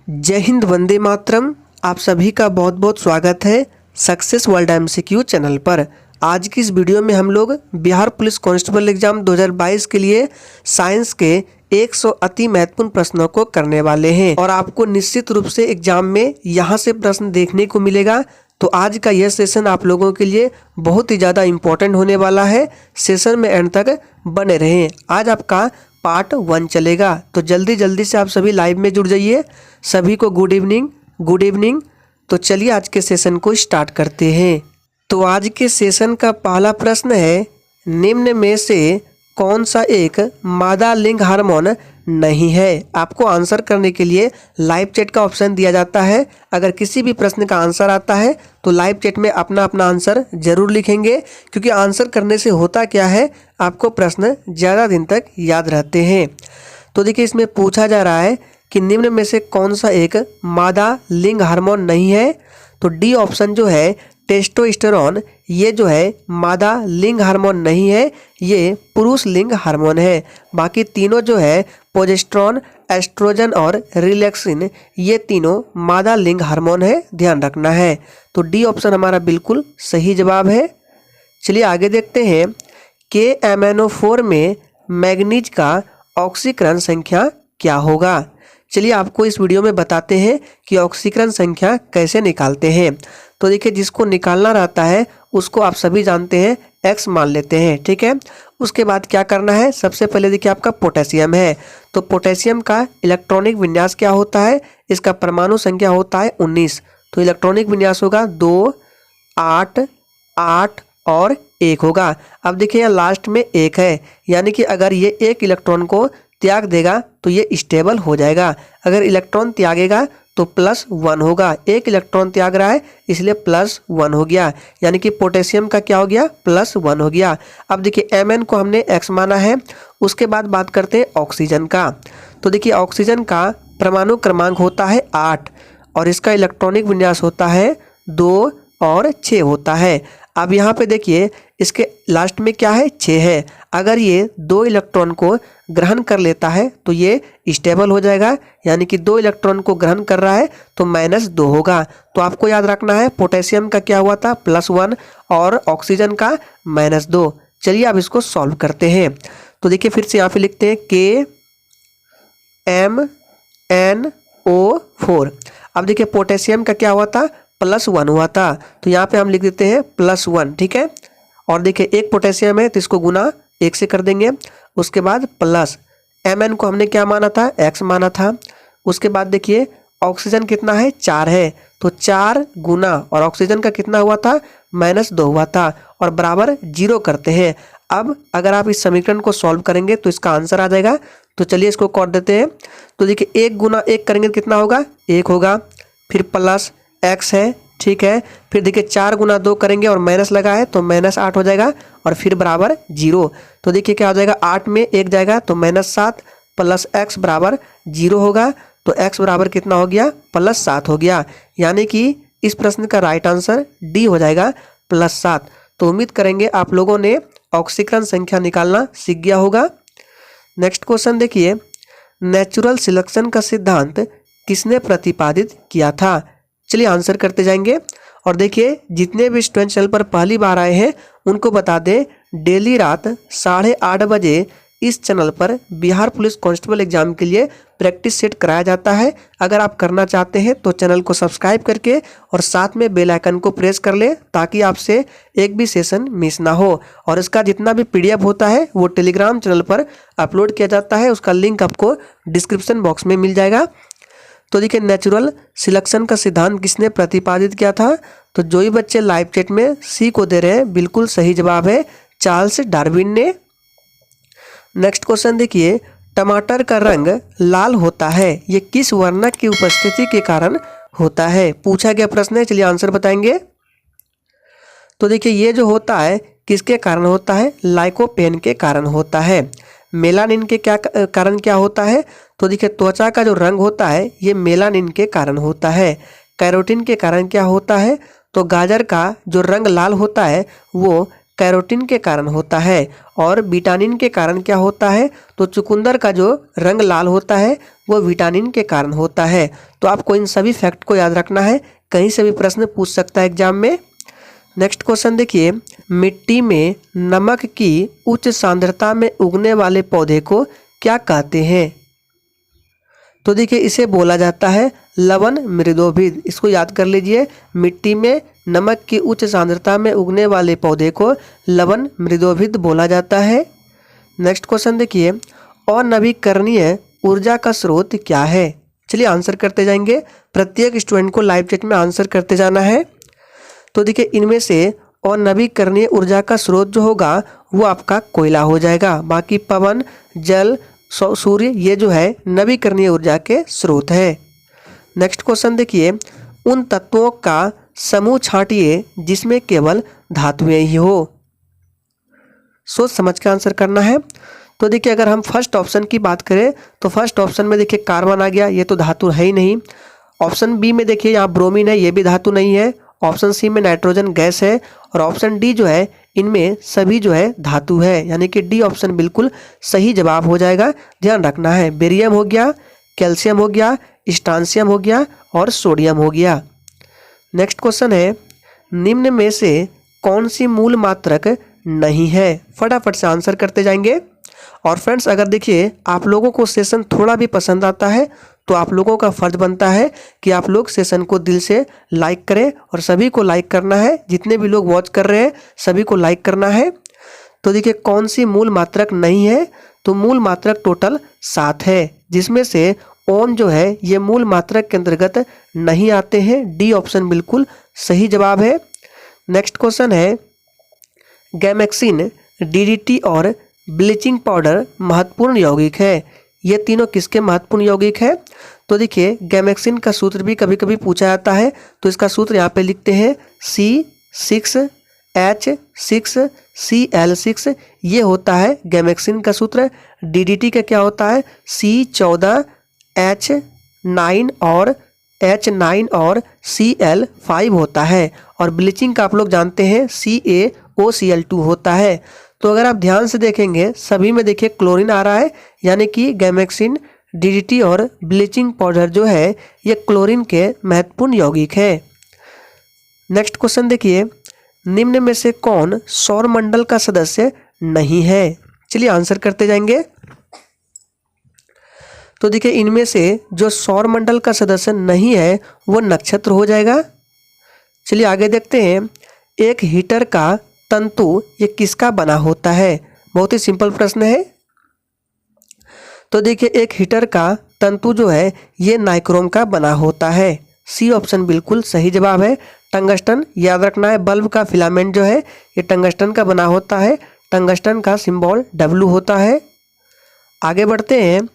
जय हिंद, वंदे मातरम। आप सभी का बहुत बहुत स्वागत है सक्सेस वर्ल्ड एमसीक्यू चैनल पर। आज की इस वीडियो में हम लोग बिहार पुलिस कांस्टेबल एग्जाम 2022 के लिए साइंस के 100 अति महत्वपूर्ण प्रश्नों को करने वाले हैं और आपको निश्चित रूप से एग्जाम में यहाँ से प्रश्न देखने को मिलेगा। तो आज का यह सेशन आप लोगों के लिए बहुत ही ज़्यादा इम्पोर्टेंट होने वाला है। सेशन में एंड तक बने रहें। आज आपका पार्ट 1 चलेगा, तो जल्दी से आप सभी लाइव में जुड़ जाइए। सभी को गुड इवनिंग। तो चलिए आज के सेशन को स्टार्ट करते हैं। तो आज के सेशन का पहला प्रश्न है, निम्न में से कौन सा एक मादा लिंग हार्मोन नहीं है। आपको आंसर करने के लिए लाइव चैट का ऑप्शन दिया जाता है। अगर किसी भी प्रश्न का आंसर आता है तो लाइव चैट में अपना अपना आंसर जरूर लिखेंगे, क्योंकि आंसर करने से होता क्या है, आपको प्रश्न ज़्यादा दिन तक याद रहते हैं। तो देखिए, इसमें पूछा जा रहा है कि निम्न में से कौन सा एक मादा लिंग हार्मोन नहीं है। तो डी ऑप्शन जो है टेस्टोस्टेरोन, ये जो है मादा लिंग हार्मोन नहीं है, ये पुरुष लिंग हार्मोन है। बाकी तीनों जो है प्रोजेस्टेरोन, एस्ट्रोजन और रिलैक्सिन, ये तीनों मादा लिंग हार्मोन है, ध्यान रखना है। तो डी ऑप्शन हमारा बिल्कुल सही जवाब है। चलिए आगे देखते हैं, KMnO4 में मैग्नीज का ऑक्सीकरण संख्या क्या होगा। चलिए आपको इस वीडियो में बताते हैं कि ऑक्सीकरण संख्या कैसे निकालते हैं। तो देखिए, जिसको निकालना रहता है उसको आप सभी जानते हैं, X मान लेते हैं, ठीक है। उसके बाद क्या करना है, सबसे पहले देखिए आपका पोटेशियम है। तो पोटेशियम का इलेक्ट्रॉनिक विन्यास क्या होता है, इसका परमाणु संख्या होता है 19। तो इलेक्ट्रॉनिक विन्यास होगा 2, 8, 8 और 1 होगा। अब देखिए यहाँ लास्ट में 1 है, यानी कि अगर ये एक इलेक्ट्रॉन को त्याग देगा तो ये स्टेबल हो जाएगा। अगर इलेक्ट्रॉन त्यागेगा तो +1 होगा। एक इलेक्ट्रॉन त्याग रहा है इसलिए +1 हो गया, यानी कि पोटेशियम का क्या हो गया, +1 हो गया। अब देखिए Mn को हमने X माना है। उसके बाद बात करते हैं ऑक्सीजन का। तो देखिए ऑक्सीजन का परमाणु क्रमांक होता है 8 और इसका इलेक्ट्रॉनिक विन्यास होता है 2 और 6 होता है। अब यहाँ पे देखिए इसके लास्ट में क्या है, 6 है। अगर ये 2 इलेक्ट्रॉन को ग्रहण कर लेता है तो ये स्टेबल हो जाएगा, यानी कि 2 इलेक्ट्रॉन को ग्रहण कर रहा है तो -2 होगा। तो आपको याद रखना है पोटेशियम का क्या हुआ था, +1 और ऑक्सीजन का -2। चलिए अब इसको सॉल्व करते हैं। तो देखिए फिर से यहाँ पे लिखते हैं KMnO4। अब देखिए पोटेशियम का क्या हुआ था, +1 हुआ था, तो यहाँ पे हम लिख देते हैं +1, ठीक है। और देखिए एक पोटेशियम है तो इसको गुना 1 से कर देंगे। उसके बाद प्लस Mn को हमने क्या माना था, X माना था। उसके बाद देखिए ऑक्सीजन कितना है, 4 है, तो 4 गुना और ऑक्सीजन का कितना हुआ था, -2 हुआ था, और बराबर 0 करते हैं। अब अगर आप इस समीकरण को सॉल्व करेंगे तो इसका आंसर आ जाएगा। तो चलिए इसको कर देते हैं। तो देखिए 1 गुना 1 करेंगे तो कितना होगा, 1 होगा, फिर प्लस X है, ठीक है। फिर देखिए 4 गुना 2 करेंगे और माइनस लगा है तो -8 हो जाएगा, और फिर बराबर 0। तो देखिए क्या हो जाएगा, 8 में 1 जाएगा तो -7 प्लस X बराबर 0 होगा। तो X बराबर कितना हो गया, +7 हो गया, यानी कि इस प्रश्न का राइट आंसर डी हो जाएगा, +7। तो उम्मीद करेंगे आप लोगों ने ऑक्सीकरण संख्या निकालना सीख गया होगा। नेक्स्ट क्वेश्चन देखिए, नेचुरल सिलेक्शन का सिद्धांत किसने प्रतिपादित किया था। चलिए आंसर करते जाएंगे। और देखिए जितने भी स्टूडेंट चैनल पर पहली बार आए हैं उनको बता दें, डेली रात 8:30 बजे इस चैनल पर बिहार पुलिस कांस्टेबल एग्जाम के लिए प्रैक्टिस सेट कराया जाता है। अगर आप करना चाहते हैं तो चैनल को सब्सक्राइब करके और साथ में बेल आइकन को प्रेस कर लें, ताकि आपसे एक भी सेशन मिस ना हो। और इसका जितना भी PDF होता है वो टेलीग्राम चैनल पर अपलोड किया जाता है, उसका लिंक आपको डिस्क्रिप्शन बॉक्स में मिल जाएगा। तो देखिए नेचुरल सिलेक्शन का सिद्धांत किसने प्रतिपादित किया था। तो जो ही बच्चे लाइव चैट में सी को दे रहे हैं, बिल्कुल सही जवाब है चार्ल्स डार्विन ने। नेक्स्ट क्वेश्चन देखिए, टमाटर का रंग लाल होता है, ये किस वर्णक की उपस्थिति के कारण होता है। पूछा गया प्रश्न है, चलिए आंसर बताएंगे। तो देखिए ये जो होता है किसके कारण होता है, लाइकोपेन के कारण होता है। मेलानिन के क्या कारण क्या होता है, तो देखिए त्वचा का जो रंग होता है ये मेलानिन के कारण होता है। कैरोटीन के कारण क्या होता है, तो गाजर का जो रंग लाल होता है वो कैरोटीन के कारण होता है और विटामिन के कारण क्या होता है, तो चुकंदर का जो रंग लाल होता है वो विटामिन के कारण होता है। तो आपको इन सभी फैक्ट को याद रखना है, कहीं से भी प्रश्न पूछ सकता है एग्जाम में। नेक्स्ट क्वेश्चन देखिए, मिट्टी में नमक की उच्च सांद्रता में उगने वाले पौधे को क्या कहते हैं? तो देखिए इसे बोला जाता है लवण मृदोभिद। इसको याद कर लीजिए, मिट्टी में नमक की उच्च सांद्रता में उगने वाले पौधे को लवण मृदोभिद बोला जाता है। नेक्स्ट क्वेश्चन देखिए, अनवीकरणीय ऊर्जा का स्रोत क्या है? चलिए आंसर करते जाएंगे, प्रत्येक स्टूडेंट को लाइव चैट में आंसर करते जाना है। तो देखिए इनमें से अनवीकरणीय ऊर्जा का स्रोत जो होगा वो आपका कोयला हो जाएगा। बाकी पवन, जल, सूर्य ये जो है नवीकरणीय ऊर्जा के स्रोत है। नेक्स्ट क्वेश्चन देखिए, उन तत्वों का समूह छांटिए जिसमें केवल धातुएं ही हो। सोच समझ के आंसर करना है। तो देखिए अगर हम फर्स्ट ऑप्शन की बात करें तो फर्स्ट ऑप्शन में देखिए कार्बन आ गया, ये तो धातु है ही नहीं। ऑप्शन बी में देखिए यहाँ ब्रोमीन है, ये भी धातु नहीं है। ऑप्शन सी में नाइट्रोजन गैस है और ऑप्शन डी जो है इनमें सभी जो है धातु है, यानी कि डी ऑप्शन बिल्कुल सही जवाब हो जाएगा। ध्यान रखना है, बेरियम हो गया, कैल्शियम हो गया, स्ट्रांसियम हो गया और सोडियम हो गया। नेक्स्ट क्वेश्चन है, निम्न में से कौन सी मूल मात्रक नहीं है? फटाफट से आंसर करते जाएंगे। और फ्रेंड्स अगर देखिए आप लोगों को सेशन थोड़ा भी पसंद आता है तो आप लोगों का फर्ज बनता है कि आप लोग सेशन को दिल से लाइक करें और सभी को लाइक करना है। जितने भी लोग वॉच कर रहे हैं सभी को लाइक करना है। तो देखिए कौन सी मूल मात्रक नहीं है, तो मूल मात्रक टोटल 7 है, जिसमें से ओम जो है ये मूल मात्रक के अंतर्गत नहीं आते हैं। डी ऑप्शन बिल्कुल सही जवाब है। नेक्स्ट क्वेश्चन है, गैमेक्सिन, डीडीटी और ब्लीचिंग पाउडर महत्वपूर्ण यौगिक है। ये तीनों किसके महत्वपूर्ण यौगिक है? तो देखिए गैमेक्सिन का सूत्र भी कभी कभी पूछा जाता है, तो इसका सूत्र यहाँ पे लिखते हैं C6H6Cl6, ये होता है गैमेक्सिन का सूत्र। डीडीटी का क्या होता है? C14H9 और H9 और Cl5 होता है। और ब्लीचिंग का आप लोग जानते हैं CaOCl2 होता है। तो अगर आप ध्यान से देखेंगे सभी में देखिए क्लोरीन आ रहा है, यानी कि गैमेक्सिन, डीडीटी और ब्लीचिंग पाउडर जो है ये क्लोरीन के महत्वपूर्ण यौगिक है। नेक्स्ट क्वेश्चन देखिए, निम्न में से कौन सौरमंडल का सदस्य नहीं है? चलिए आंसर करते जाएंगे। तो देखिए इनमें से जो सौरमंडल का सदस्य नहीं है वो नक्षत्र हो जाएगा। चलिए आगे देखते हैं, एक हीटर का तंतु ये किसका बना होता है? बहुत ही सिंपल प्रश्न है। तो देखिए एक हीटर का तंतु जो है ये नाइक्रोम का बना होता है। सी ऑप्शन बिल्कुल सही जवाब है। टंगस्टन याद रखना है, बल्ब का फिलामेंट जो है ये टंगस्टन का बना होता है। टंगस्टन का सिंबल W होता है। आगे बढ़ते हैं,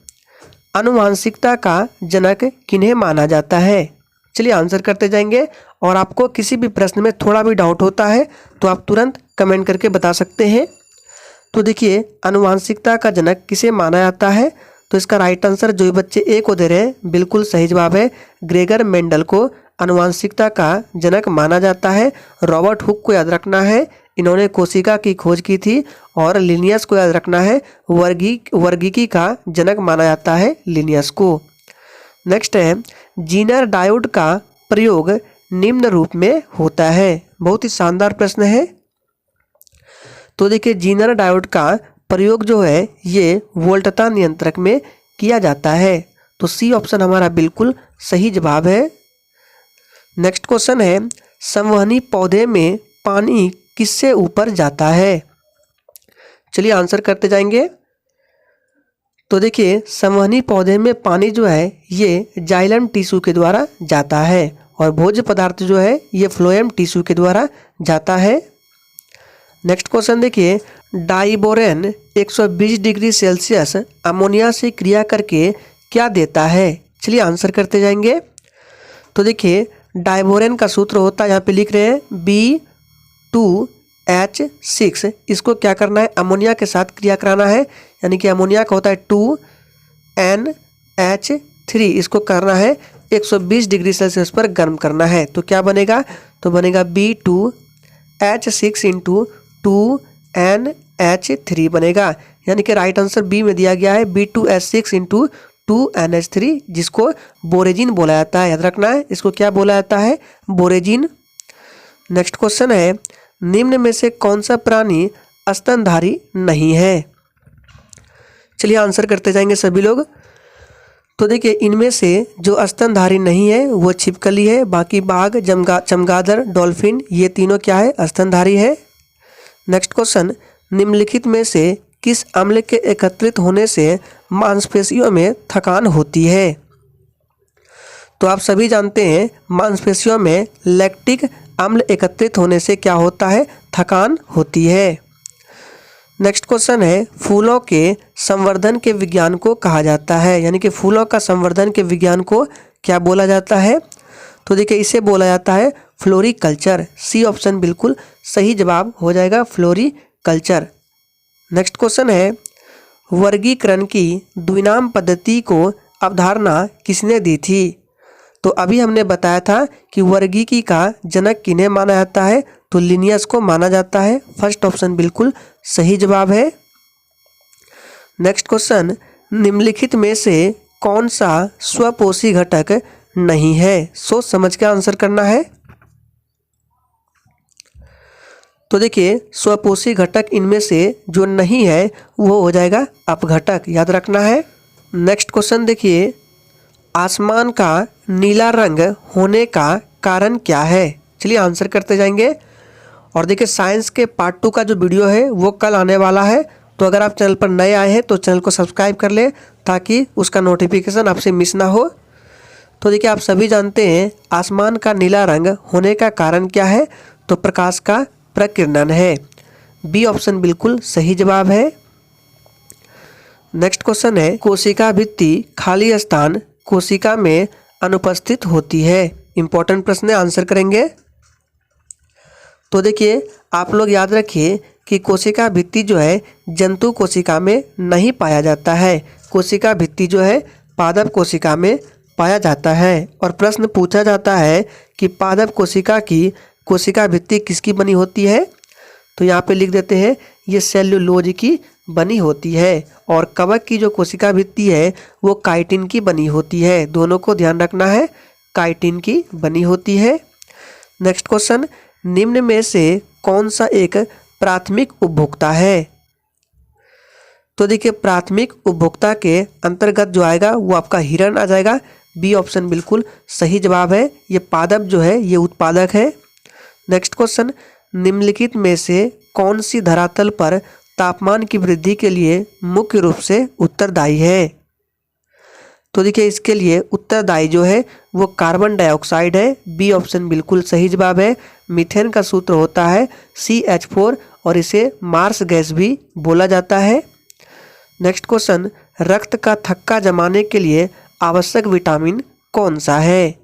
आनुवांशिकता का जनक किन्हें माना जाता है? चलिए आंसर करते जाएंगे। और आपको किसी भी प्रश्न में थोड़ा भी डाउट होता है तो आप तुरंत कमेंट करके बता सकते हैं। तो देखिए आनुवांशिकता का जनक किसे माना जाता है? तो इसका राइट आंसर जो बच्चे ए को दे रहे हैं बिल्कुल सही जवाब है। ग्रेगर मेंडल को आनुवांशिकता का जनक माना जाता है। रॉबर्ट हुक को याद रखना है, इन्होंने कोशिका की खोज की थी। और लिनियस को याद रखना है, वर्गीकी का जनक माना जाता है लिनियस को। नेक्स्ट है, जीनर डायोड का प्रयोग निम्न रूप में होता है। बहुत ही शानदार प्रश्न है। तो देखिए जीनर डायोड का प्रयोग जो है ये वोल्टता नियंत्रक में किया जाता है। तो सी ऑप्शन हमारा बिल्कुल सही जवाब है। नेक्स्ट क्वेश्चन है, संवहनी पौधे में पानी किससे ऊपर जाता है? चलिए आंसर करते जाएंगे। तो देखिए संवहनी पौधे में पानी जो है ये जाइलम टिश्यू के द्वारा जाता है और भोज्य पदार्थ जो है ये फ्लोएम टिश्यू के द्वारा जाता है। नेक्स्ट क्वेश्चन देखिए, डाइबोरेन 120 डिग्री सेल्सियस अमोनिया से क्रिया करके क्या देता है? चलिए आंसर करते जाएंगे। तो देखिए डाइबोरेन का सूत्र होता है, यहाँ पे लिख रहे हैं B2H6। इसको क्या करना है? अमोनिया के साथ क्रिया कराना है, यानी कि अमोनिया का होता है 2NH3। इसको करना है 120 डिग्री सेल्सियस पर गर्म करना है। तो क्या बनेगा? तो बनेगा B2H6 इंटू 2NH3 बनेगा। यानी कि राइट आंसर बी में दिया गया है B2H6 इंटू 2NH3, जिसको बोरेजिन बोला जाता है। याद रखना है, इसको क्या बोला जाता है? बोरेजिन। नेक्स्ट क्वेश्चन है, निम्न में से कौन सा प्राणी स्तनधारी नहीं है? चलिए आंसर करते जाएंगे सभी लोग। तो देखिए, इनमें से जो स्तनधारी नहीं है वो छिपकली है, बाकी बाघ, चमगादड़, डॉल्फिन, ये तीनों क्या है? स्तनधारी है। नेक्स्ट क्वेश्चन, निम्नलिखित में से किस अम्ल के एकत्रित होने से मांसपेशियों में थकान होती है? तो आप सभी जानते हैं मांसपेशियों में लैक्टिक अम्ल एकत्रित होने से क्या होता है? थकान होती है। नेक्स्ट क्वेश्चन है, फूलों के संवर्धन के विज्ञान को कहा जाता है, यानी कि फूलों का संवर्धन के विज्ञान को क्या बोला जाता है? तो देखिए, इसे बोला जाता है फ्लोरिकल्चर। सी ऑप्शन बिल्कुल सही जवाब हो जाएगा, फ्लोरिकल्चर। नेक्स्ट क्वेश्चन है, वर्गीकरण की द्विनाम पद्धति को अवधारणा किसने दी थी? तो अभी हमने बताया था कि वर्गीकी का जनक किन्हें माना जाता है? तो लिनियस को माना जाता है। फर्स्ट ऑप्शन बिल्कुल सही जवाब है। नेक्स्ट क्वेश्चन, निम्नलिखित में से कौन सा स्वपोषी घटक नहीं है? सोच समझ के आंसर करना है। तो देखिए, स्वपोषी घटक इनमें से जो नहीं है वो हो जाएगा अपघटक। याद रखना है। नेक्स्ट क्वेश्चन देखिए, आसमान का नीला रंग होने का कारण क्या है? चलिए आंसर करते जाएंगे। और देखिए, साइंस के पार्ट 2 का जो वीडियो है वो कल आने वाला है, तो अगर आप चैनल पर नए आए हैं तो चैनल को सब्सक्राइब कर लें ताकि उसका नोटिफिकेशन आपसे मिस ना हो। तो देखिए, आप सभी जानते हैं आसमान का नीला रंग होने का कारण क्या है? तो प्रकाश का प्रकीर्णन है। बी ऑप्शन बिल्कुल सही जवाब है। नेक्स्ट क्वेश्चन है, कोशिका भित्ति खाली स्थान कोशिका में अनुपस्थित होती है। इंपॉर्टेंट प्रश्न है, आंसर करेंगे। तो देखिए, आप लोग याद रखिए कि कोशिका भित्ति जो है जंतु कोशिका में नहीं पाया जाता है। कोशिका भित्ति जो है पादप कोशिका में पाया जाता है। और प्रश्न पूछा जाता है कि पादप कोशिका की कोशिका भित्ति किसकी बनी होती है? तो यहाँ पे लिख देते हैं ये सेल्यूलोज की बनी होती है। और कवक की जो कोशिका भित्ति है वो काइटिन की बनी होती है। दोनों को ध्यान रखना है, काइटिन की बनी होती है। नेक्स्ट क्वेश्चन, निम्न में से कौन सा एक प्राथमिक उपभोक्ता है? तो देखिए, प्राथमिक उपभोक्ता के अंतर्गत जो आएगा वो आपका हिरण आ जाएगा। बी ऑप्शन बिल्कुल सही जवाब है। ये पादप जो है ये उत्पादक है। नेक्स्ट क्वेश्चन, निम्नलिखित में से कौन सी धरातल पर तापमान की वृद्धि के लिए मुख्य रूप से उत्तरदायी है? तो देखिए, इसके लिए उत्तरदायी जो है वो कार्बन डाइऑक्साइड है। बी ऑप्शन बिल्कुल सही जवाब है। मीथेन का सूत्र होता है CH4 और इसे मार्स गैस भी बोला जाता है। नेक्स्ट क्वेश्चन, रक्त का थक्का जमाने के लिए आवश्यक विटामिन कौन सा है?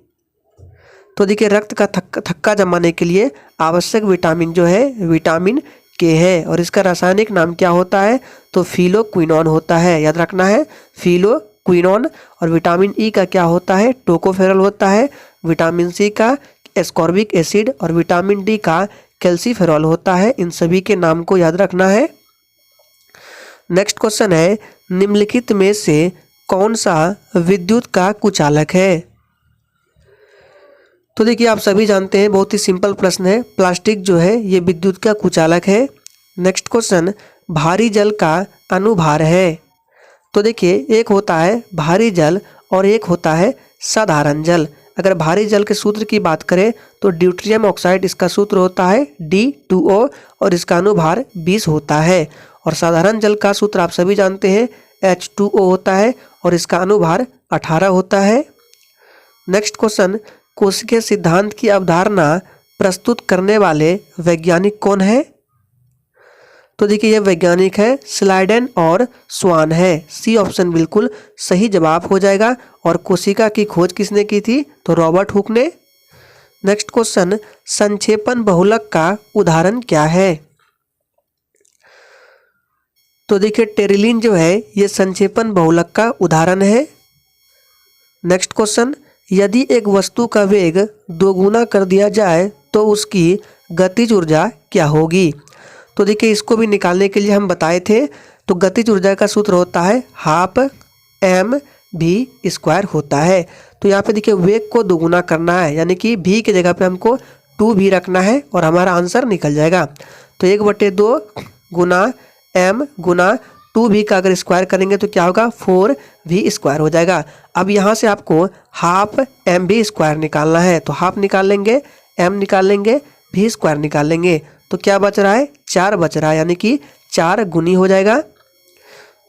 तो देखिए, रक्त का थक्का जमाने के लिए आवश्यक विटामिन जो है विटामिन के है। और इसका रासायनिक नाम क्या होता है? तो फिलोक्विनोन होता है। याद रखना है, फिलोक्विनोन। और विटामिन ई का क्या होता है? टोकोफेरल होता है। विटामिन सी का एस्कॉर्बिक एसिड और विटामिन डी का कैल्सीफेरॉल होता है। इन सभी के नाम को याद रखना है। नेक्स्ट क्वेश्चन है, निम्नलिखित में से कौन सा विद्युत का कुचालक है? तो देखिए, आप सभी जानते हैं बहुत ही सिंपल प्रश्न है, प्लास्टिक जो है ये विद्युत का कुचालक है। नेक्स्ट क्वेश्चन, भारी जल का अनुभार है। तो देखिए, एक होता है भारी जल और एक होता है साधारण जल। अगर भारी जल के सूत्र की बात करें तो ड्यूटेरियम ऑक्साइड इसका सूत्र होता है D2O और इसका अनुभार 20 होता है। और साधारण जल का सूत्र आप सभी जानते हैं H2O होता है और इसका अनुभार 18 होता है। नेक्स्ट क्वेश्चन, कोशिकीय सिद्धांत की अवधारणा प्रस्तुत करने वाले वैज्ञानिक कौन है? तो देखिए, यह वैज्ञानिक है स्लाइडेन और स्वान है। सी ऑप्शन बिल्कुल सही जवाब हो जाएगा। और कोशिका की खोज किसने की थी? तो रॉबर्ट हुक ने। नेक्स्ट क्वेश्चन, संक्षेपण बहुलक का उदाहरण क्या है? तो देखिए, टेरिलिन जो है ये संक्षेपण बहुलक का उदाहरण है। नेक्स्ट क्वेश्चन, यदि एक वस्तु का वेग दोगुना कर दिया जाए तो उसकी गतिज ऊर्जा क्या होगी? तो देखिए इसको भी निकालने के लिए हम बताए थे, तो गतिज ऊर्जा का सूत्र होता है हाफ एम भी स्क्वायर होता है। तो यहाँ पे देखिए वेग को दोगुना करना है, यानी कि भी की जगह पे हमको 2 भी रखना है और हमारा आंसर निकल जाएगा। तो 1/2 गुना एम गुना 2 भी का अगर स्क्वायर करेंगे तो क्या होगा, 4 भी स्क्वायर हो जाएगा। अब यहाँ से आपको हाफ एम भी स्क्वायर निकालना है, तो हाफ निकाल लेंगे, एम निकाल लेंगे, भी स्क्वायर निकाल लेंगे, तो क्या बच रहा है, 4 बच रहा है, यानी कि 4 गुनी हो जाएगा।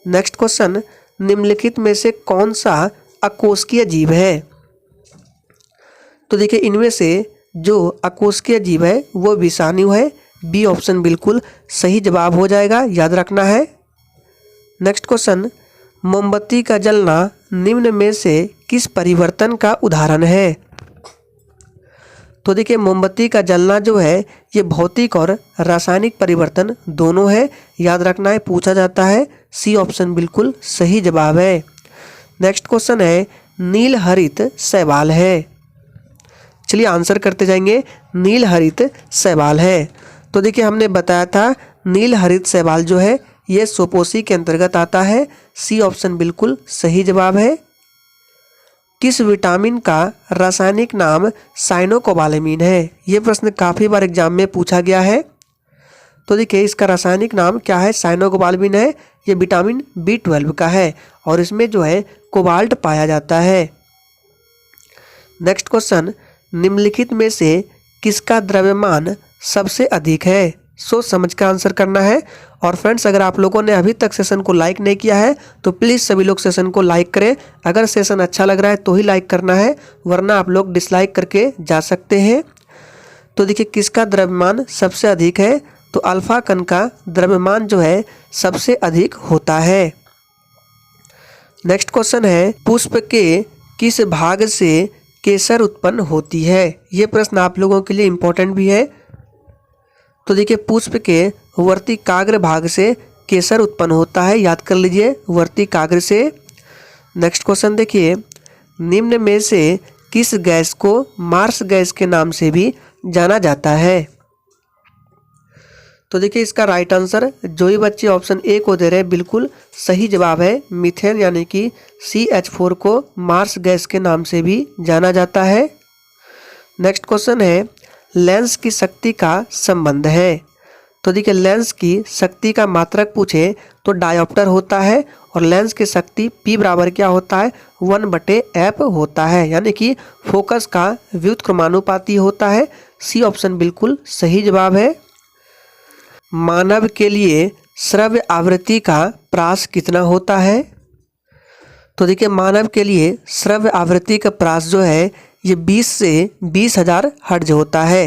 नेक्स्ट क्वेश्चन, निम्नलिखित में से कौन सा अकोष्कीय जीव है? तो देखिए इनमें से जो अकोष्कीय जीव है वो विषाणु है। बी ऑप्शन बिल्कुल सही जवाब हो जाएगा, याद रखना है। नेक्स्ट क्वेश्चन, मोमबत्ती का जलना निम्न में से किस परिवर्तन का उदाहरण है? तो देखिए मोमबत्ती का जलना जो है ये भौतिक और रासायनिक परिवर्तन दोनों है, याद रखना है, पूछा जाता है। सी ऑप्शन बिल्कुल सही जवाब है। नेक्स्ट क्वेश्चन है, नील हरित शैवाल है। चलिए आंसर करते जाएंगे, नील हरित शैवाल है। तो देखिए हमने बताया था नील हरित शैवाल जो है ये सोपोसी के अंतर्गत आता है। सी ऑप्शन बिल्कुल सही जवाब है। किस विटामिन का रासायनिक नाम साइनोकोबालेमिन है? ये प्रश्न काफ़ी बार एग्जाम में पूछा गया है। तो देखिए इसका रासायनिक नाम क्या है, साइनोकोबालेमिन है। ये विटामिन B12 का है और इसमें जो है कोबाल्ट पाया जाता है। नेक्स्ट क्वेश्चन, निम्नलिखित में से किसका द्रव्यमान सबसे अधिक है? सोच समझ कर आंसर करना है। और फ्रेंड्स अगर आप लोगों ने अभी तक सेशन को लाइक नहीं किया है तो प्लीज़ सभी लोग सेशन को लाइक करें। अगर सेशन अच्छा लग रहा है तो ही लाइक करना है, वरना आप लोग डिसलाइक करके जा सकते हैं। तो देखिए किसका द्रव्यमान सबसे अधिक है? तो अल्फा कण का द्रव्यमान जो है सबसे अधिक होता है। नेक्स्ट क्वेश्चन है, पुष्प के किस भाग से केसर उत्पन्न होती है? ये प्रश्न आप लोगों के लिए इम्पोर्टेंट भी है। तो देखिए पुष्प के वर्तिकाग्र भाग से केसर उत्पन्न होता है, याद कर लीजिए, वर्तिकाग्र से। नेक्स्ट क्वेश्चन देखिए, निम्न में से किस गैस को मार्स गैस के नाम से भी जाना जाता है? तो देखिए इसका राइट आंसर जो ही बच्चे ऑप्शन ए को दे रहे हैं बिल्कुल सही जवाब है। मीथेन यानी कि CH4 को मार्स गैस के नाम से भी जाना जाता है। नेक्स्ट क्वेश्चन है, लेंस की शक्ति का संबंध है। तो देखिए लेंस की शक्ति का मात्रक पूछे तो डायोप्टर होता है और लेंस की शक्ति P बराबर क्या होता है, 1/f होता है, यानी कि फोकस का व्युत्क्रमानुपाती होता है। सी ऑप्शन बिल्कुल सही जवाब है। मानव के लिए श्रव्य आवृत्ति का प्रास कितना होता है? तो देखिए मानव के लिए श्रव्य आवृत्ति का प्रास जो है ये 20 से 20,000 हर्ट्ज होता है,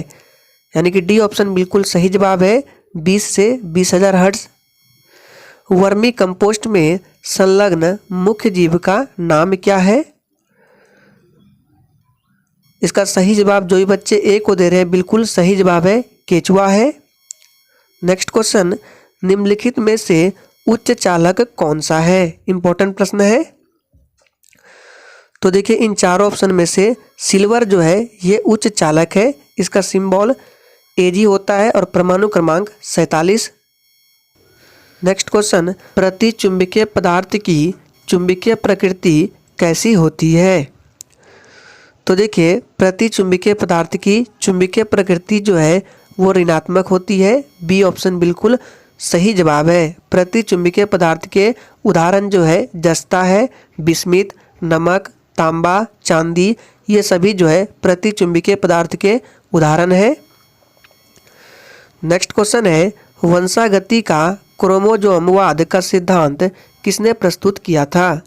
यानी कि डी ऑप्शन बिल्कुल सही जवाब है, 20 से 20,000 हर्ट्ज। वर्मी कंपोस्ट में संलग्न मुख्य जीव का नाम क्या है? इसका सही जवाब जो भी बच्चे ए को दे रहे हैं बिल्कुल सही जवाब है, केचुआ है। नेक्स्ट क्वेश्चन, निम्नलिखित में से उच्च चालक कौन सा है? इंपॉर्टेंट प्रश्न है। तो देखिए इन चारों ऑप्शन में से सिल्वर जो है ये उच्च चालक है, इसका सिंबल Ag होता है और परमाणु क्रमांक 47। नेक्स्ट क्वेश्चन, प्रति चुंबकीय पदार्थ की चुंबकीय प्रकृति कैसी होती है? तो देखिए प्रति चुंबकीय पदार्थ की चुंबकीय प्रकृति जो है वो ऋणात्मक होती है। बी ऑप्शन बिल्कुल सही जवाब है। प्रति चुंबकीय पदार्थ के उदाहरण जो है जस्ता है, बिस्मित, नमक, तांबा, चांदी, ये सभी जो है प्रति चुंबकीय पदार्थ के उदाहरण है। नेक्स्ट क्वेश्चन है, वंशागति का क्रोमोसोमवाद का सिद्धांत किसने प्रस्तुत किया था?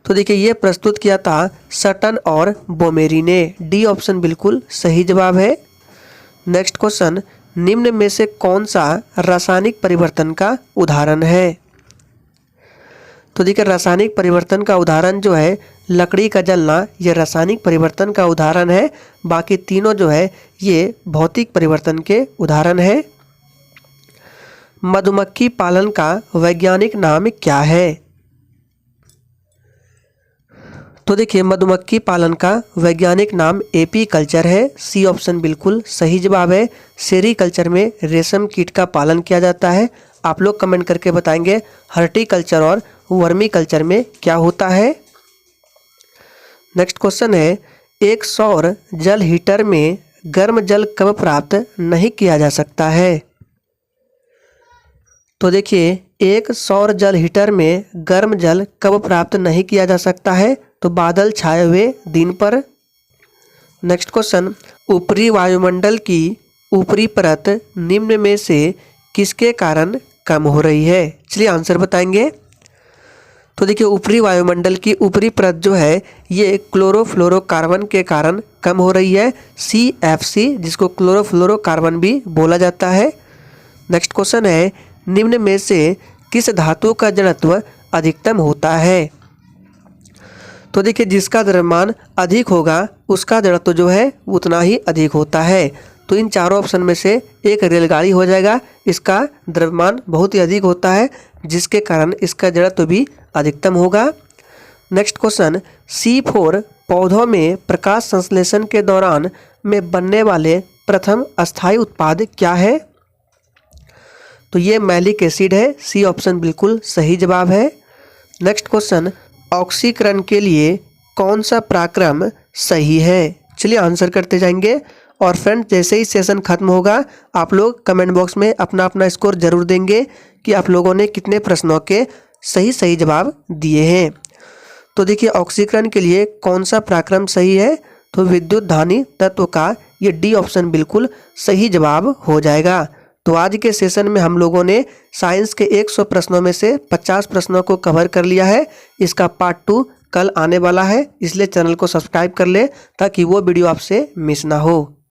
तो देखिए ये प्रस्तुत किया था सटन और बोमेरी ने। डी ऑप्शन बिल्कुल सही जवाब है। नेक्स्ट क्वेश्चन, निम्न में से कौन सा रासायनिक परिवर्तन का उदाहरण है? तो देखिए रासायनिक परिवर्तन का उदाहरण जो है लकड़ी का जलना, यह रासायनिक परिवर्तन का उदाहरण है। बाकी तीनों जो है ये भौतिक परिवर्तन के उदाहरण है। मधुमक्खी पालन का वैज्ञानिक नाम क्या है? तो देखिए मधुमक्खी पालन का वैज्ञानिक नाम एपी कल्चर है। सी ऑप्शन बिल्कुल सही जवाब है। सेरीकल्चर में रेशम कीट का पालन किया जाता है। आप लोग कमेंट करके बताएंगे हर्टिकल्चर और वर्मी कल्चर में क्या होता है। नेक्स्ट क्वेश्चन है, एक सौर जल हीटर में गर्म जल कब प्राप्त नहीं किया जा सकता है? तो देखिए एक सौर जल हीटर में गर्म जल कब प्राप्त नहीं किया जा सकता है? तो बादल छाए हुए दिन पर। नेक्स्ट क्वेश्चन, ऊपरी वायुमंडल की ऊपरी परत निम्न में से किसके कारण कम हो रही है? चलिए आंसर बताएंगे। तो देखिए ऊपरी वायुमंडल की ऊपरी परत जो है ये क्लोरोफ्लोरोकार्बन के कारण कम हो रही है। CFC, जिसको क्लोरोफ्लोरोकार्बन भी बोला जाता है। नेक्स्ट क्वेश्चन है, निम्न में से किस धातु का जड़त्व अधिकतम होता है? तो देखिए जिसका द्रव्यमान अधिक होगा उसका जड़त्व जो है उतना ही अधिक होता है। तो इन चारों ऑप्शन में से एक रेलगाड़ी हो जाएगा। इसका द्रव्यमान बहुत ही अधिक होता है जिसके कारण इसका जड़त्व भी अधिकतम होगा। नेक्स्ट क्वेश्चन, C4 पौधों में प्रकाश संश्लेषण के दौरान में बनने वाले प्रथम अस्थायी उत्पाद क्या है? तो ये मैलिक एसिड है। सी ऑप्शन बिल्कुल सही जवाब है। नेक्स्ट क्वेश्चन, ऑक्सीकरण के लिए कौन सा पराक्रम सही है? चलिए आंसर करते जाएंगे। और फ्रेंड जैसे ही सेशन खत्म होगा आप लोग कमेंट बॉक्स में अपना अपना स्कोर जरूर देंगे कि आप लोगों ने कितने प्रश्नों के सही जवाब दिए हैं। तो देखिए ऑक्सीकरण के लिए कौन सा पराक्रम सही है? तो विद्युत धानी तत्व का ये डी ऑप्शन बिल्कुल सही जवाब हो जाएगा। तो आज के सेशन में हम लोगों ने साइंस के 100 प्रश्नों में से 50 प्रश्नों को कवर कर लिया है। इसका पार्ट 2 कल आने वाला है, इसलिए चैनल को सब्सक्राइब कर ले ताकि वो वीडियो आपसे मिस ना हो।